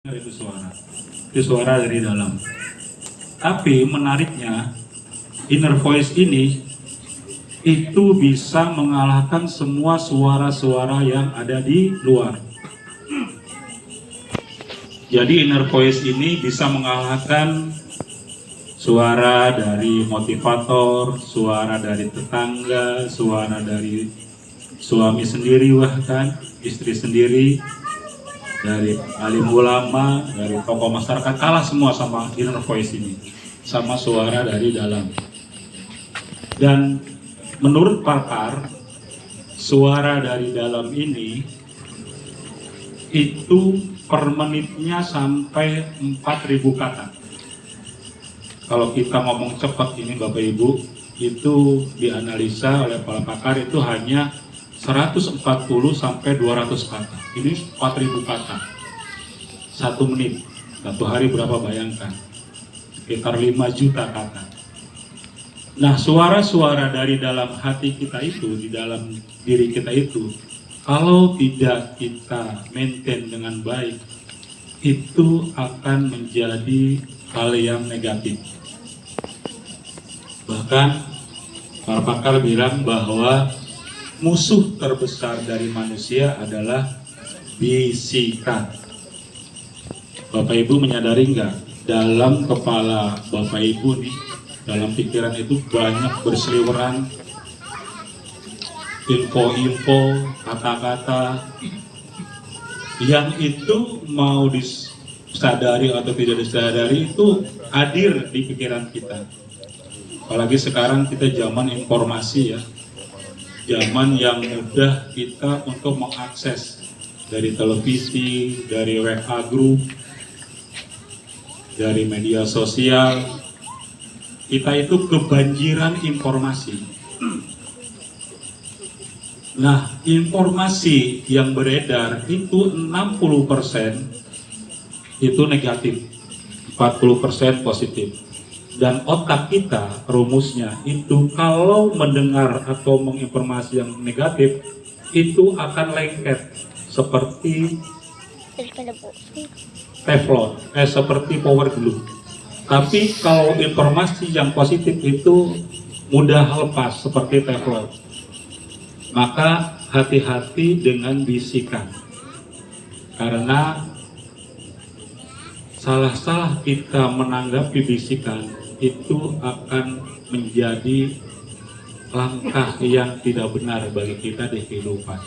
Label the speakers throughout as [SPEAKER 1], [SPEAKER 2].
[SPEAKER 1] Itu suara dari dalam. Tapi menariknya, inner voice ini itu bisa mengalahkan semua suara-suara yang ada di luar. Jadi inner voice ini bisa mengalahkan suara dari motivator, suara dari tetangga, suara dari suami sendiri, bahkan istri sendiri, dari alim ulama, dari tokoh masyarakat, kalah semua sama inner voice ini, sama suara dari dalam. Dan menurut pakar, suara dari dalam ini itu per menitnya sampai 4.000 kata. Kalau kita ngomong cepat ini Bapak Ibu, itu dianalisa oleh para pakar itu hanya 140 sampai 200 kata. Ini 4.000 kata. 1 menit. 1 hari berapa bayangkan? Sekitar 5 juta kata. Nah, suara-suara dari dalam hati kita itu, di dalam diri kita itu, kalau tidak kita maintain dengan baik, itu akan menjadi hal yang negatif. Bahkan para pakar bilang bahwa musuh terbesar dari manusia adalah bisikan. Bapak Ibu menyadari enggak? Dalam kepala Bapak Ibu nih, dalam pikiran itu banyak berseliweran info-info, kata-kata yang itu mau disadari atau tidak disadari itu hadir di pikiran kita. Apalagi sekarang kita zaman informasi ya, zaman yang mudah kita untuk mengakses dari televisi, dari WA group, dari media sosial. Kita itu kebanjiran informasi. Nah, informasi yang beredar itu 60% itu negatif, 40% positif. Dan otak kita, rumusnya itu kalau mendengar atau menginformasi yang negatif, itu akan lengket seperti teflon, seperti power glue. Tapi kalau informasi yang positif itu mudah lepas seperti teflon. Maka hati-hati dengan bisikan. Karena salah-salah kita menanggapi bisikan itu akan menjadi langkah yang tidak benar bagi kita di kehidupan.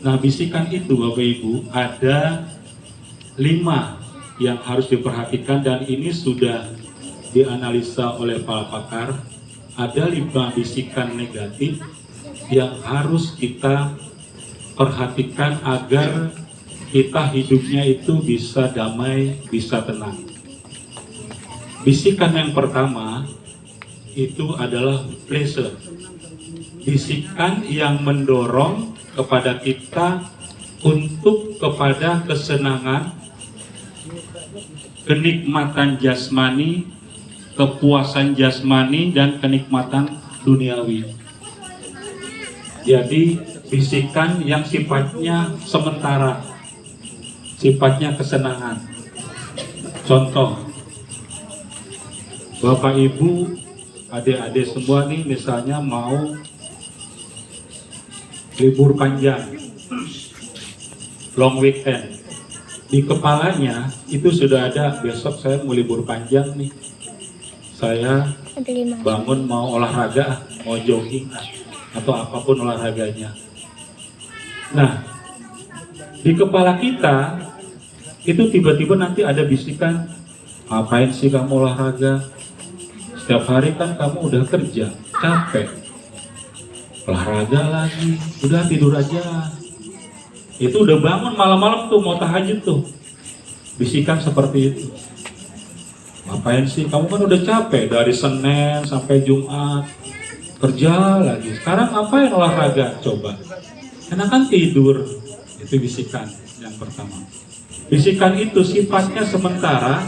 [SPEAKER 1] Nah, bisikan itu Bapak Ibu ada 5 yang harus diperhatikan, dan ini sudah dianalisa oleh para pakar. Ada 5 bisikan negatif yang harus kita perhatikan agar kita hidupnya itu bisa damai, bisa tenang. Bisikan yang pertama itu adalah pleasure. Bisikan yang mendorong kepada kita untuk kepada kesenangan, kenikmatan jasmani, kepuasan jasmani, dan kenikmatan duniawi. Jadi bisikan yang sifatnya sementara, sifatnya kesenangan. Contoh, Bapak Ibu, adik-adik semua nih misalnya mau libur panjang, long weekend. Di kepalanya itu sudah ada, besok saya mau libur panjang nih, saya bangun mau olahraga, mau jogging atau apapun olahraganya. Nah, di kepala kita itu tiba-tiba nanti ada bisikan, ngapain sih kamu olahraga? Setiap hari kan kamu udah kerja, capek, olahraga lagi, udah tidur aja. Itu udah bangun malam-malam tuh mau tahajud tuh, bisikan seperti itu. Ngapain sih, kamu kan udah capek dari Senin sampai Jumat, kerja lagi, sekarang ngapain olahraga? Coba, enakan tidur. Itu bisikan yang pertama. Bisikan itu sifatnya sementara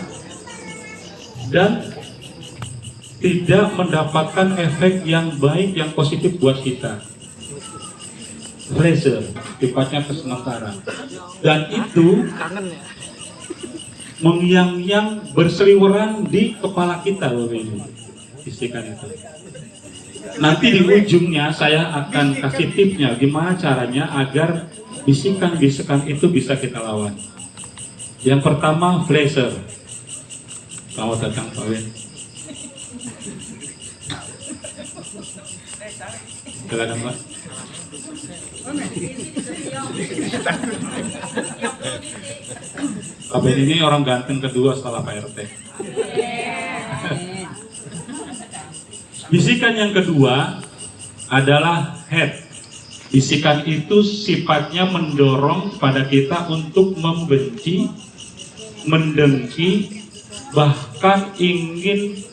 [SPEAKER 1] dan tidak mendapatkan efek yang baik, yang positif buat kita. pleasure, sifatnya sementara. Dan itu mengyang-yang berseliweran di kepala kita, Bapak Ibu. Bisikan itu. Nanti di ujungnya saya akan kasih tipsnya gimana caranya agar bisikan-bisikan itu bisa kita lawan. Yang pertama, pleasure. Selamat datang, Pak Wen. Silakan, Pak. Pak Ben ini orang ganteng kedua setelah Pak RT. Bisikan yang kedua adalah head. Bisikan itu sifatnya mendorong pada kita untuk membenci, mendengki, bahkan ingin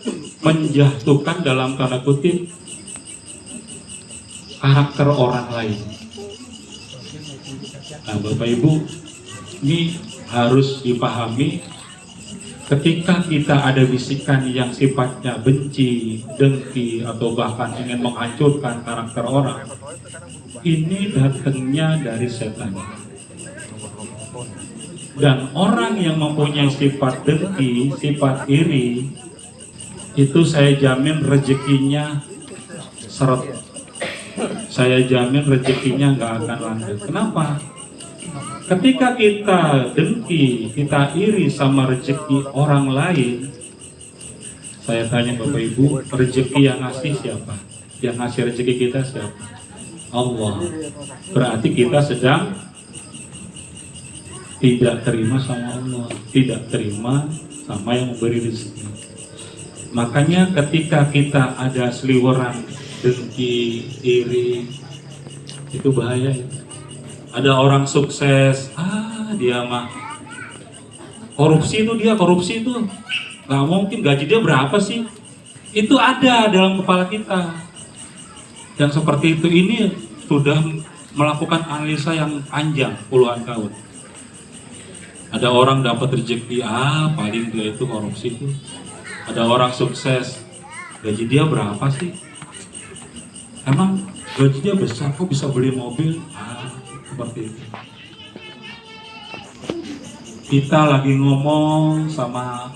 [SPEAKER 1] menjatuhkan dalam tanda kutip karakter orang lain. Nah, Bapak Ibu, ini harus dipahami ketika kita ada bisikan yang sifatnya benci, dengki, atau bahkan ingin menghancurkan karakter orang, ini datangnya dari setan. Dan orang yang mempunyai sifat dengki, sifat iri, itu saya jamin rezekinya seret. Saya jamin rezekinya nggak akan lanjut. Kenapa? Ketika kita dengki, kita iri sama rezeki orang lain, saya tanya Bapak Ibu, rezeki yang ngasih siapa? Yang ngasih rezeki kita siapa? Allah. Berarti kita sedang tidak terima sama Allah, tidak terima sama yang memberi rezeki. Makanya ketika kita ada seliweran dengki, iri, itu bahaya ya. Ada orang sukses, dia mah korupsi itu, nggak mungkin, gaji dia berapa sih? Itu ada dalam kepala kita. Yang seperti itu ini sudah melakukan analisa yang panjang puluhan tahun. Ada orang dapat rezeki, paling dia itu korupsi itu. Ada orang sukses, gaji dia berapa sih? Emang gaji dia besar, kok bisa beli mobil? Seperti itu. Kita lagi ngomong sama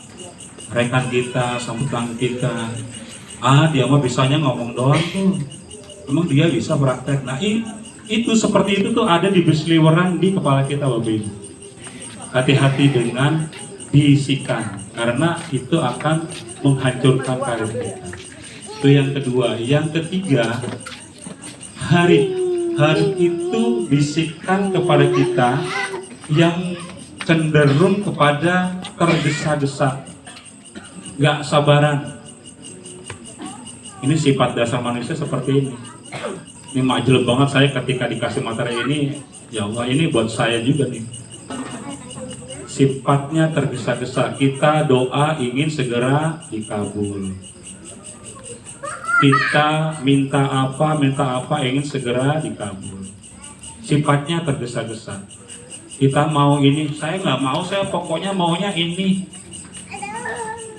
[SPEAKER 1] rekan kita, sama tetangga kita, dia mah bisanya ngomong doang tuh, emang dia bisa praktek. Nah itu seperti itu tuh ada di berseliweran di kepala kita, Bapak Ibu. Hati-hati dengan bisikan, karena itu akan menghancurkan karir kita. Itu yang kedua. Yang ketiga, hari itu bisikan kepada kita yang cenderung kepada tergesa-gesa, gak sabaran. Ini sifat dasar manusia seperti ini. Ini majelis banget saya ketika dikasih materi ini. Ya Allah, ini buat saya juga nih. Sifatnya tergesa-gesa. Kita doa ingin segera dikabul. Kita minta apa ingin segera dikabul. Sifatnya tergesa-gesa. Kita mau ini, saya nggak mau, saya pokoknya maunya ini.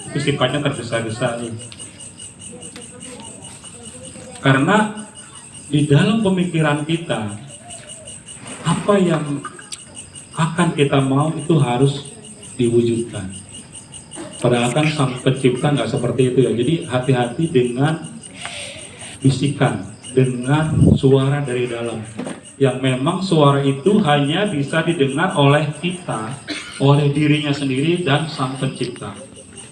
[SPEAKER 1] Itu sifatnya tergesa-gesa. Karena di dalam pemikiran kita, apa yang akan kita mau itu harus diwujudkan. Padahal kan Sang Pencipta nggak seperti itu ya. Jadi hati-hati dengan bisikan, dengan suara dari dalam, yang memang suara itu hanya bisa didengar oleh kita, oleh dirinya sendiri dan Sang Pencipta.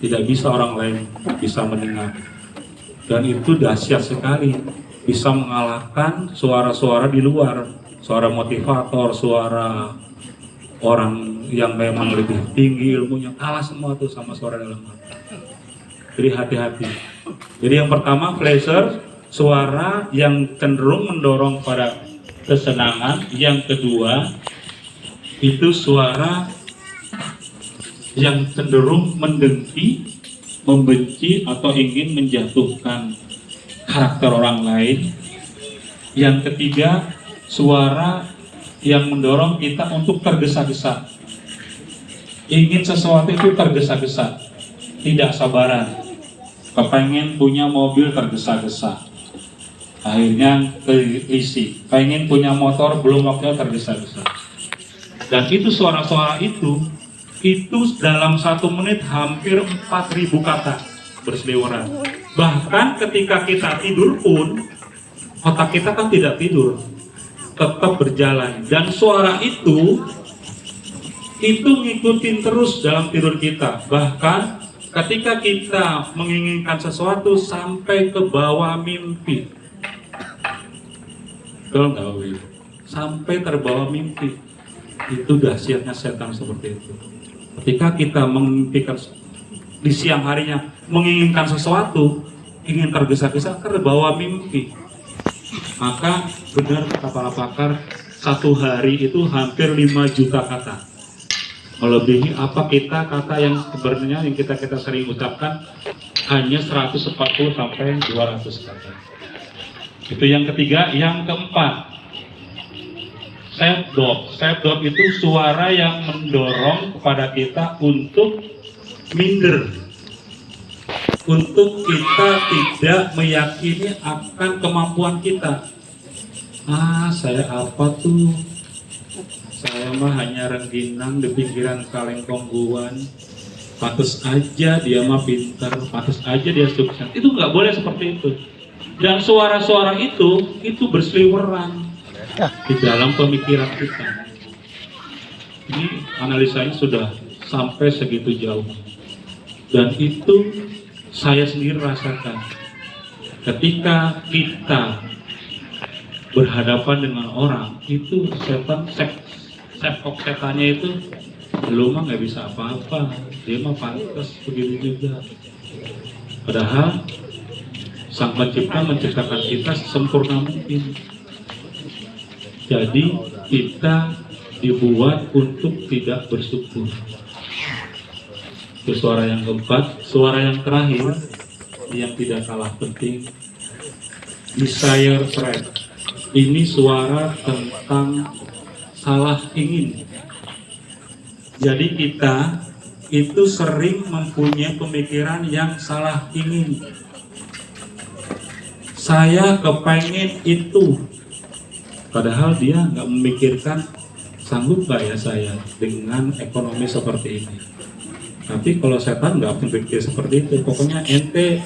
[SPEAKER 1] Tidak bisa orang lain bisa mendengar. Dan itu dahsyat sekali, bisa mengalahkan suara-suara di luar, suara motivator, suara orang yang memang lebih tinggi ilmunya, kalah semua tuh sama suara dalam hati. Jadi hati-hati. Jadi yang pertama, pleasure, suara yang cenderung mendorong pada kesenangan. Yang kedua, itu suara yang cenderung mendengki, membenci, atau ingin menjatuhkan karakter orang lain. Yang ketiga, suara yang mendorong kita untuk tergesa-gesa. Ingin sesuatu itu tergesa-gesa, tidak sabaran. Kepengen punya mobil tergesa-gesa. Akhirnya keisi, pengen punya motor, belum waktunya tergesa-gesa. Dan itu suara-suara itu dalam 1 menit hampir 4.000 kata berseliweran. Bahkan ketika kita tidur pun, otak kita kan tidak tidur, tetap berjalan. Dan suara itu ngikutin terus dalam tidur kita. Bahkan ketika kita menginginkan sesuatu sampai ke bawah mimpi. Betul nggak, Wi? Sampai terbawa mimpi. Itu dahsyatnya setan seperti itu. Ketika kita memimpikan di siang harinya, menginginkan sesuatu, ingin tergesa-gesa terbawa mimpi. Maka benar kata para pakar, 1 hari itu hampir 5 juta kata. Melebihi apa kata yang sebenarnya yang kita sering ucapkan hanya 140 sampai 200 kata. Itu yang ketiga. Yang keempat, self-doubt itu suara yang mendorong kepada kita untuk minder, untuk kita tidak meyakini akan kemampuan kita. Saya apa tuh? Saya mah hanya rengginang di pinggiran Kalengkong Guan. Pantes aja dia mah pintar, pantes aja dia sukses. Itu nggak boleh seperti itu. Dan suara-suara itu berseliweran di dalam pemikiran kita. Ini analisanya sudah sampai segitu jauh. Dan itu saya sendiri rasakan. Ketika kita berhadapan dengan orang, itu setannya itu lu mah nggak bisa apa-apa, dia mah pantas begitu juga. Padahal Sang Pencipta menciptakan kita sempurna mungkin. Jadi kita dibuat untuk tidak bersyukur. Itu suara yang keempat. Suara yang terakhir yang tidak kalah penting, desire trap. Ini suara tentang salah ingin. Jadi kita itu sering mempunyai pemikiran yang salah ingin. Saya kepengen itu, padahal dia nggak memikirkan sanggup nggak ya saya dengan ekonomi seperti ini. Tapi kalau setan nggak berpikir seperti itu, pokoknya ente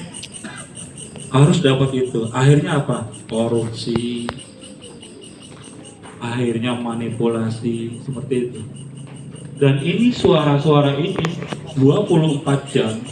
[SPEAKER 1] harus dapat itu. Akhirnya apa? Korupsi, akhirnya manipulasi seperti itu. Dan ini suara-suara ini 24 jam